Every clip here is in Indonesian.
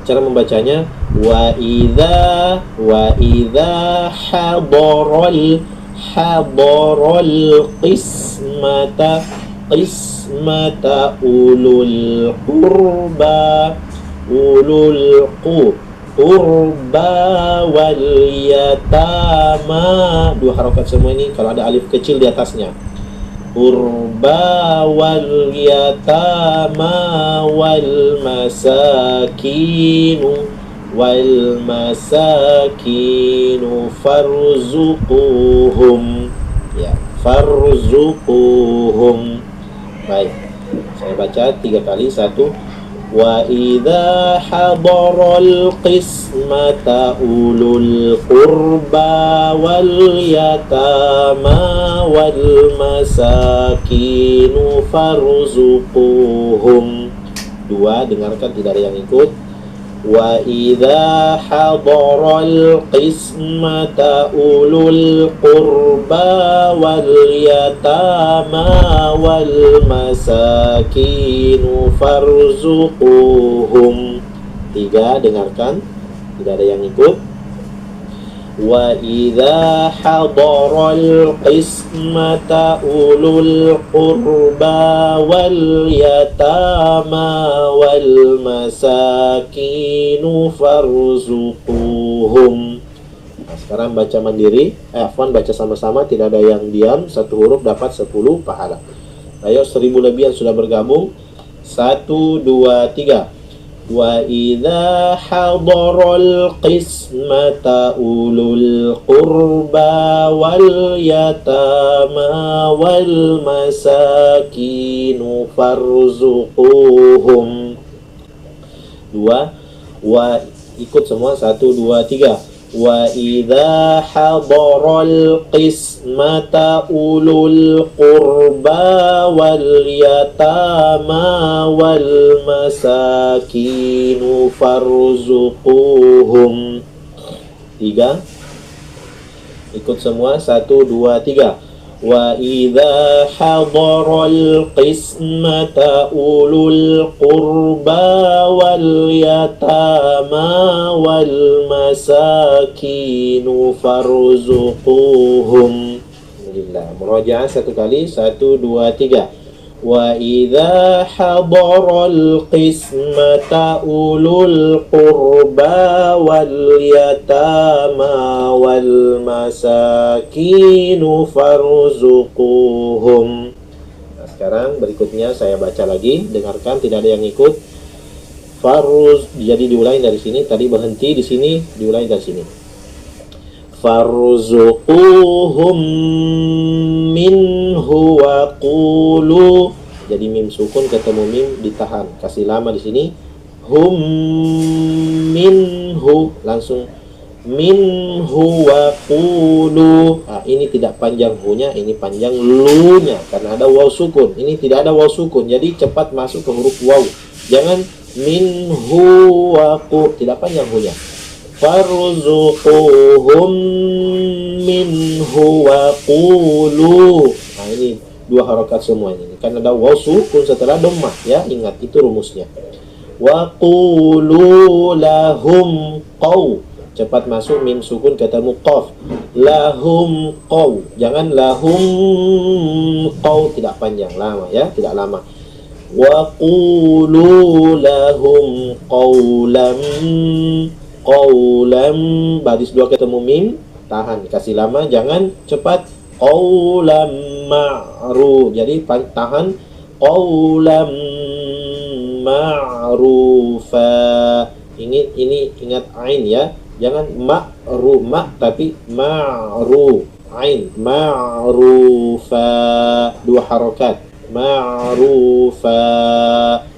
Cara membacanya wa idza hadaral qismata ulul qurba wal yatama. Dua harokat semua ini kalau ada alif kecil di atasnya. Qurba wal yatama wal masakinu farzuquhum. Ya, farzuquhum. Baik, saya baca 3 kali. 1. Wa idza hadaral qismata ulul qurba wal yatama wal masakinu farzuquhum. 2, dengarkan, tidak ada yang ikut. Wa idza hadaral qismata ulul qurba wal yatama wal masakinu farzuquhum. 3, dengarkan, tidak ada yang ikut. Wa idza hadaral qismata ulul qurba wal yatama wal masakinu farzuquhum. Nah, sekarang baca mandiri, baca sama-sama, tidak ada yang diam. 1 huruf dapat 10 pahala. Ayo, 1000 lebih yang sudah bergabung. 1, 2, 3. Wa idza hadaral qismata ulul qurba wal yatama wal masakinu farzuquhum. 2. Ikut semua. 1, 2, 3. Wa idza hadaral qismata ulul qurba wal yatama wal masakinu farzuquhum. 3. Ikut semua. 1, 2, 3. Wa idza hadaral qismata ulul qurba wal yatama wal masakinu farzuquhum. Alhamdulillah. Murajaah 1 kali. 1, 2, 3. Wa idza hadaral qismata ulul qurba wal yatama wal masakinu farzuquhum. Nah, sekarang berikutnya saya baca lagi, dengarkan, tidak ada yang ikut. Jadi diulangi dari sini, tadi berhenti di sini, diulangi dari sini. Farzuquhum minhu wa qulu. Jadi mim sukun ketemu mim ditahan, kasih lama di sini. Hum minhu, langsung minhu wa qulu. Nah, ini tidak panjang hu-nya, ini panjang lu-nya karena ada waw sukun. Ini tidak ada waw sukun, jadi cepat masuk ke huruf waw. Jangan minhu wa qulu, tidak panjang hu-nya. Farzuquhum minhu wa qulu. Nah, ini 2 harokat semuanya. Kan ada waw sukun setelah dhammah, ya, ingat itu rumusnya. Wa qulu lahum qaw. Cepat masuk mim sukun ketemu qaf. Lahum qaw. Jangan lahum qaw, tidak panjang, lama, ya, tidak lama. Wa qulu lahum qawlam, baris 2 ketemu mim, tahan, kasih lama, jangan cepat. Qawlam ma'ruf, jadi tahan. Qawlam ma'rufa. Ini ingat ain, ya, jangan ma'ruf, tapi ma'ruf, ain, ma'rufa, 2 harokat. Ma'rufa,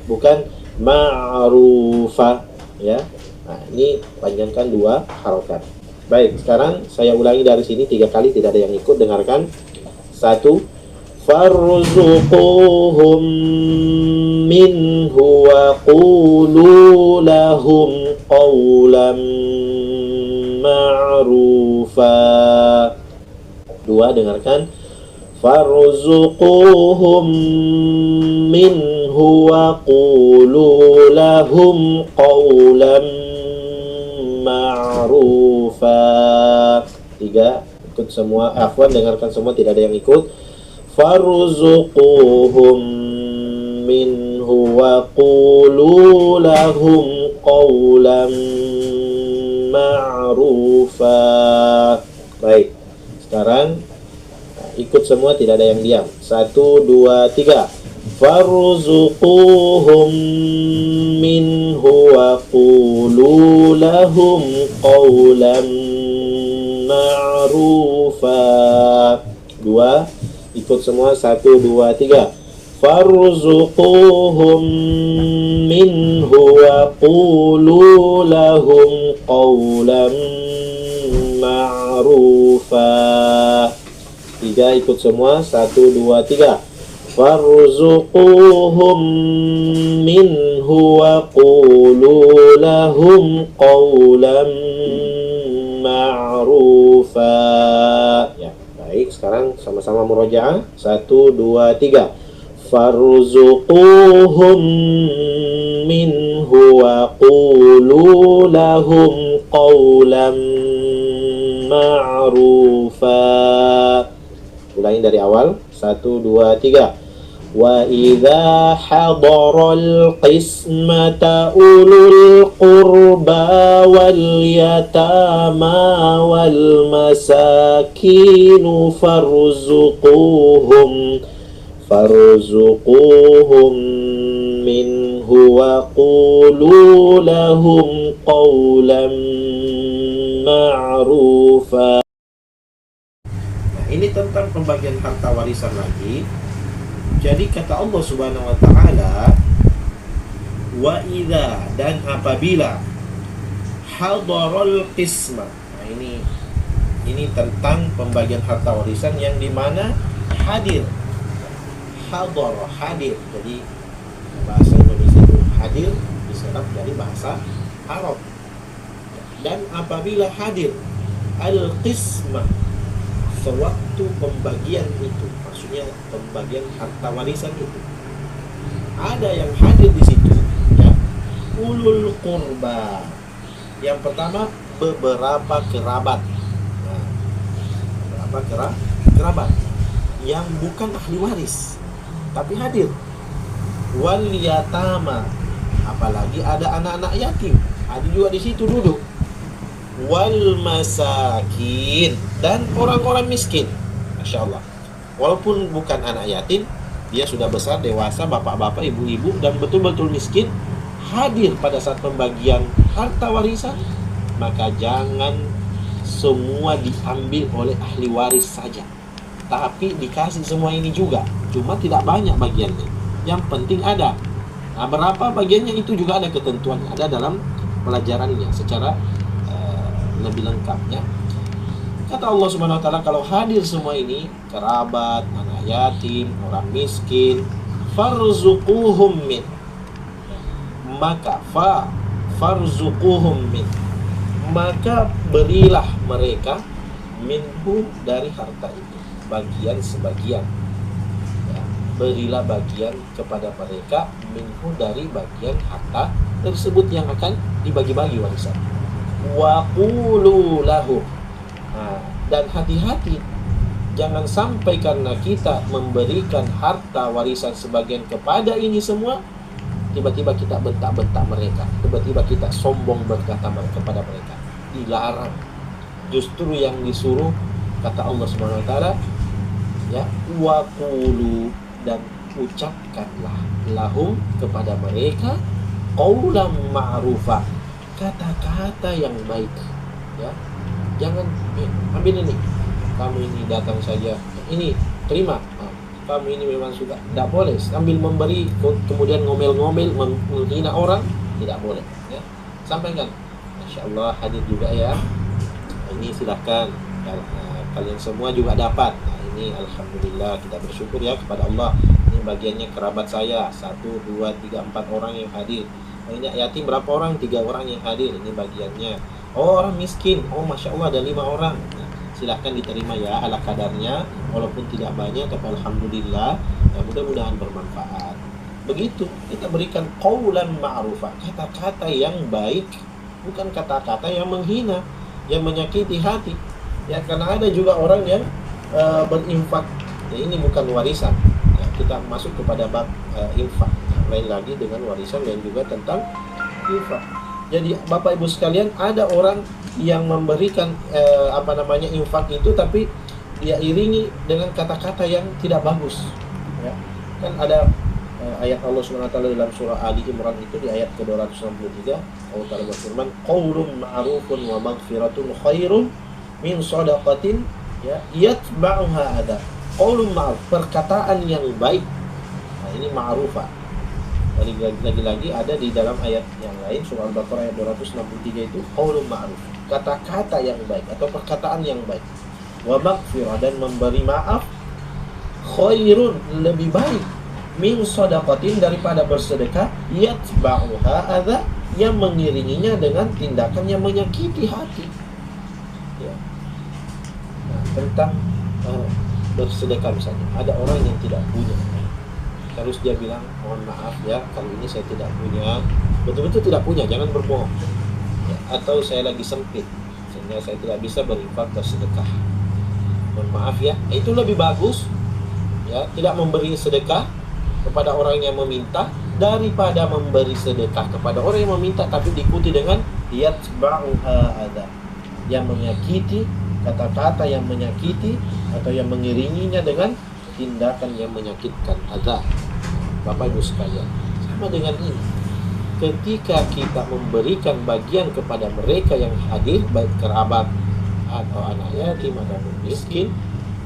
bukan ma'rufa, ya. Nah, ini panjangkan 2 harokat. Baik, sekarang saya ulangi dari sini 3 kali, tidak ada yang ikut, dengarkan. 1. Farzuquhum minhu wa qulu lahum qawlam ma'rufa. 2, dengarkan. farzuquhum minhu wa qulu lahum qawlan ma'rufa. 3, ikut semua, afwan, dengarkan semua, tidak ada yang ikut. Farzuquhum minhu wa qulu lahum qawlan ma'rufa. Baik, sekarang ikut semua, tidak ada yang diam. 1, 2, 3. Farzuquhum minhu wa qulu lahum qawlan ma'rufa. 2, ikut semua. 1, 2, 3. Farzuquhum minhu wa qulu lahum qawlan ma'rufa. 3, ikut semua. 1, 2, 3. Farzuquhum minhu wa qulu lahum qawlan ma'rufa. Ya, baik, sekarang sama-sama murojaah. 1, 2, 3. Farzuquhum minhu wa qulu lahum qawlan ma'rufa. Ulangi dari awal. 1, 2, 3. Wa idza hadaral qismata ulul qurba wal yatama wal masakin farzuquhum minhu wa qulu lahum qawlan ma'rufa. Nah, ini tentang pembagian harta warisan lagi. Jadi kata Allah Subhanahu wa taala, wa idza, dan apabila, hadaral qismah. Nah, ini tentang pembagian harta warisan yang dimana hadir. Hadar, hadir. Jadi bahasa Indonesia itu hadir diserap dari bahasa Arab. Dan apabila hadir al-qismah, sewaktu pembagian itu, maksudnya pembagian harta warisan itu, ada yang hadir di situ, ya, ulul qurba. Yang pertama, beberapa kerabat. Nah, beberapa kerabat yang bukan ahli waris tapi hadir. Wal yatama, apalagi ada anak-anak yatim, ada juga di situ duduk. Wal masakin, dan orang-orang miskin. Masya Allah, walaupun bukan anak yatim, dia sudah besar, dewasa, bapak-bapak, ibu-ibu, dan betul-betul miskin, hadir pada saat pembagian harta warisan. Maka jangan semua diambil oleh ahli waris saja, tapi dikasih semua ini juga. Cuma tidak banyak bagiannya, yang penting ada. Nah, berapa bagiannya itu juga ada ketentuannya, ada dalam pelajarannya secara lebih lengkapnya. Kata Allah Subhanahu wa taala, kalau hadir semua ini, kerabat, anak yatim, orang miskin, farzuquhum min, maka farzuquhum min, maka berilah mereka minhu, dari harta itu, bagian sebagian, ya, berilah bagian kepada mereka minhu, dari bagian harta tersebut yang akan dibagi-bagi warisan. Wa qulu lahum. Nah, dan hati-hati, jangan sampai karena kita memberikan harta warisan sebagian kepada ini semua, tiba-tiba kita bentak-bentak mereka, tiba-tiba kita sombong berkata kepada mereka. Dilarang. Justru yang disuruh, kata Allah Subhanahu wa taala, ya, wa qulu, dan ucapkanlah lahum, kepada mereka, qaulan ma'rufa, kata-kata yang baik, ya. Jangan ambil ini, kamu ini datang saja, ini terima, kamu ini memang suka, tidak boleh sambil memberi kemudian ngomel-ngomel, menghina orang, tidak boleh, ya. Sampaikan, Masya Allah, hadir juga ya, ini silahkan, kalian semua juga dapat. Nah, ini alhamdulillah, kita bersyukur ya kepada Allah. Ini bagiannya kerabat saya 1, 2, 3, 4 orang yang hadir. Ini yatim berapa orang? 3 orang yang hadir. Ini bagiannya. Oh, orang miskin, oh Masya Allah ada 5 orang. Nah, silahkan diterima ya ala kadarnya, walaupun tidak banyak tapi alhamdulillah, ya mudah-mudahan bermanfaat. Begitu kita berikan qaulan ma'rufa, kata-kata yang baik, bukan kata-kata yang menghina, yang menyakiti hati. Ya, karena ada juga orang yang berinfak, ya ini bukan warisan. Ya, kita masuk kepada bab infak, lain lagi dengan warisan dan juga tentang infak. Jadi Bapak Ibu sekalian, ada orang yang memberikan infak itu, tapi dia iringi dengan kata-kata yang tidak bagus. Ya. Kan ada ayat Allah SWT dalam surah Ali Imran itu di ayat ke-263, Allah Ta'ala berfirman, qaulun ma'rufun wa maghfiratun khairun min shadaqatin yatba'uha adha. Qaulun ma'ruf, perkataan yang baik. Nah, ini ma'rufah. Lagi-lagi ada di dalam ayat yang lain, surah Al-Baqarah ayat 263 itu, qaulun ma'ruf, kata-kata yang baik atau perkataan yang baik. Wa maghfirah, dan memberi maaf, khairun, lebih baik, min shadaqatin, daripada bersedekah, yatba'uha adza, yang mengiringinya dengan tindakan yang menyakiti hati. Ya. Nah, tentang bersedekah misalnya, ada orang yang tidak punya, terus dia bilang, mohon maaf ya, kali ini saya tidak punya, betul-betul tidak punya, jangan berbohong ya, atau saya lagi sempit sehingga saya tidak bisa berinfak bersedekah, mohon maaf ya, itu lebih bagus ya, tidak memberi sedekah kepada orang yang meminta daripada memberi sedekah kepada orang yang meminta tapi diikuti dengan yatba'uha adza, yang menyakiti, kata-kata yang menyakiti atau yang mengiringinya dengan tindakan yang menyakitkan, adza. Bapak Ibu sekalian, sama dengan ini, ketika kita memberikan bagian kepada mereka yang hadir, baik kerabat atau anak yatim atau miskin,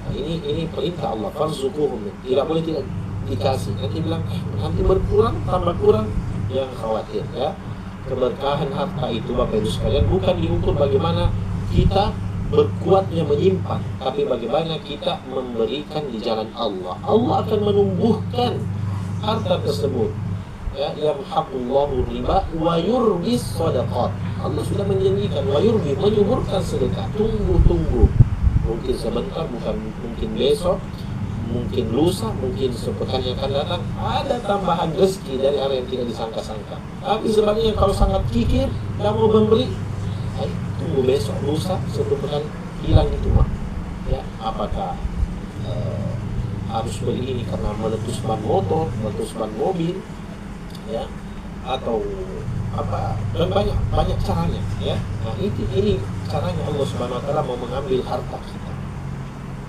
nah ini perintah Allah, farzuquhum, tidak boleh tidak dikasih. Nanti bilang nanti berkurang, tambah kurang, yang khawatir ya. Keberkahan harta itu Bapak Ibu sekalian bukan diukur bagaimana kita berkuatnya menyimpan, tapi bagaimana kita memberikan di jalan Allah. Allah akan menumbuhkan harta tersebut. Ya, yamhaqullahu riba wa yurbis shadaqat. Allah sudah menjanjikan wa yurbi, menyuburkan sedekah. Tunggu. Mungkin sebentar, bukan mungkin besok, mungkin lusa, mungkin sepekan yang akan datang, ada tambahan rezeki dari arah yang tidak disangka-sangka. Tapi sebenarnya kalau sangat kikir, tidak mau memberi, tunggu besok, lusa, sepekan hilang itu mah. Ya, apakah harus beli ini karena meletus ban motor, meletus ban mobil, ya, atau apa, dan banyak caranya, ya. Nah, ini caranya Allah Subhanahu Wa Taala mau mengambil harta kita.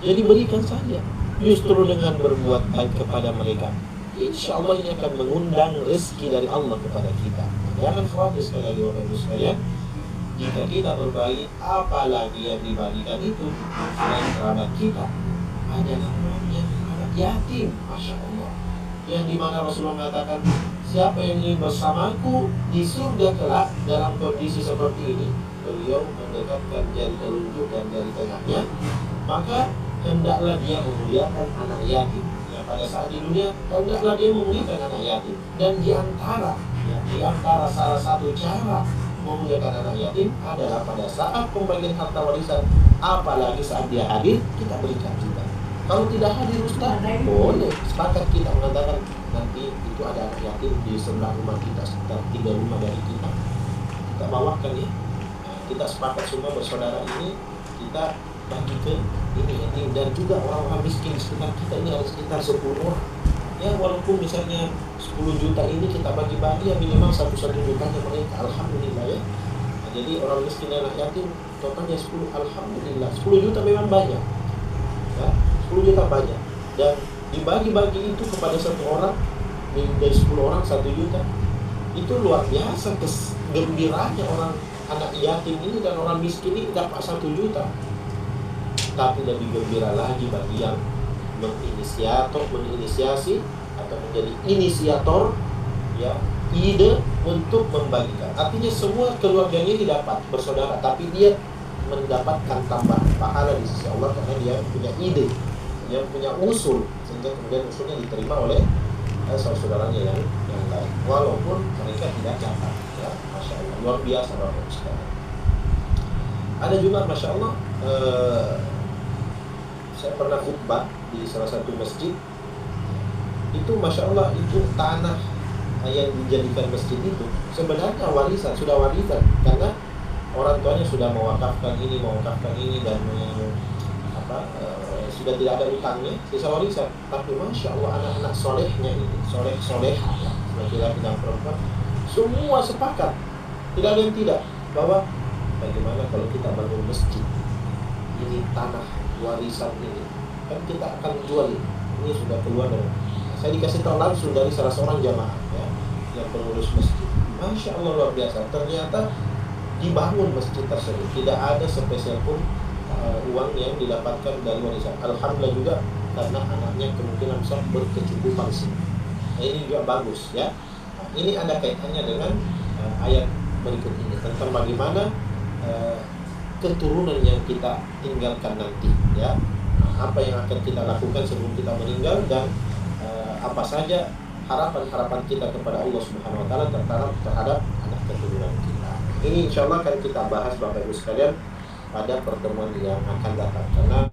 Jadi berikan saja. Justru dengan berbuat baik kepada mereka, insya Allah ini akan mengundang rezeki dari Allah kepada kita. Jangan khawatir sekali lagi Bapak Ibu sekalian, jika kita berbagi, apalagi yang dibagikan itu selain kerabat kita, ada namanya anak yatim, masya Allah, yang dimana Rasulullah mengatakan, siapa yang ingin bersamaku di surga kelak dalam kondisi seperti ini, beliau mendekatkan jari telunjuk dan jari tengahnya, maka hendaklah dia memuliakan anak yatim. Ya, pada saat di dunia, hendaklah dia memuliakan anak yatim. Dan di antara salah satu cara memuliakan anak yatim adalah pada saat pembagian harta warisan, apalagi saat dia hadir, kita berikan juga. Kalau tidak hadir Ustaz, boleh sepakat kita mengatakan nanti itu ada anak yatim di sebelah rumah kita, sekitar 3 rumah dari kita bawakan ya. Nah, kita sepakat semua bersaudara ini, kita bagi ke ini yatim, dan juga orang-orang miskin di sekitar kita ini ada sekitar 10 orang. Ya, walaupun misalnya 10 juta ini kita bagi-bagi, ya minimal 1 jutanya mereka, alhamdulillah ya. Nah, jadi orang miskin dan anak yatim totalnya 10, alhamdulillah. 10 juta memang banyak. Ya, 10 juta banyak. Dan dibagi-bagi itu kepada satu orang, dari 10 orang 1 juta. Itu luar biasa gembiranya orang anak yatim ini dan orang miskin ini dapat 1 juta. Tapi lebih gembira lagi bagi yang menginisiasi atau menjadi inisiator ya ide untuk membagikan. Artinya semua keluarganya tidak dapat bersaudara, tapi dia mendapatkan tambahan pahala di sisi Allah karena dia punya ide, dia punya usul, sehingga kemudian usulnya diterima oleh saudara-saudaranya yang lain, walaupun mereka tidak catat. Ya, masya Allah, luar biasa Bapak sekalian. Ada juga masya Allah Saya pernah khutbah di salah satu masjid, itu masya Allah, itu tanah yang dijadikan masjid itu sebenarnya warisan, sudah warisan, karena orang tuanya sudah mewakafkan ini dan sudah tidak ada utangnya, sisa warisan. Tapi masya Allah, anak-anak solehnya ini, soleha ya, laki-laki dan perempuan, semua sepakat, tidak ada yang tidak, bahwa bagaimana kalau kita bangun masjid, ini tanah warisan ini kan kita akan jual, ini sudah keluar dari, saya dikasih tahu langsung dari salah seorang jamaah ya, yang pengurus masjid. Masya Allah, luar biasa, ternyata dibangun masjid tersebut tidak ada sepeser pun uang yang didapatkan dari warisan. Alhamdulillah juga, karena anaknya kemungkinan besar berkecukupan sih. Nah, ini juga bagus ya. Nah, ini ada kaitannya dengan ayat berikut ini tentang bagaimana keturunan yang kita tinggalkan nanti ya. Nah, apa yang akan kita lakukan sebelum kita meninggal, dan apa saja harapan-harapan kita kepada Allah Subhanahu wa taala terhadap anak keturunan kita. Ini insya Allah akan kita bahas Bapak Ibu sekalian pada pertemuan yang akan datang, karena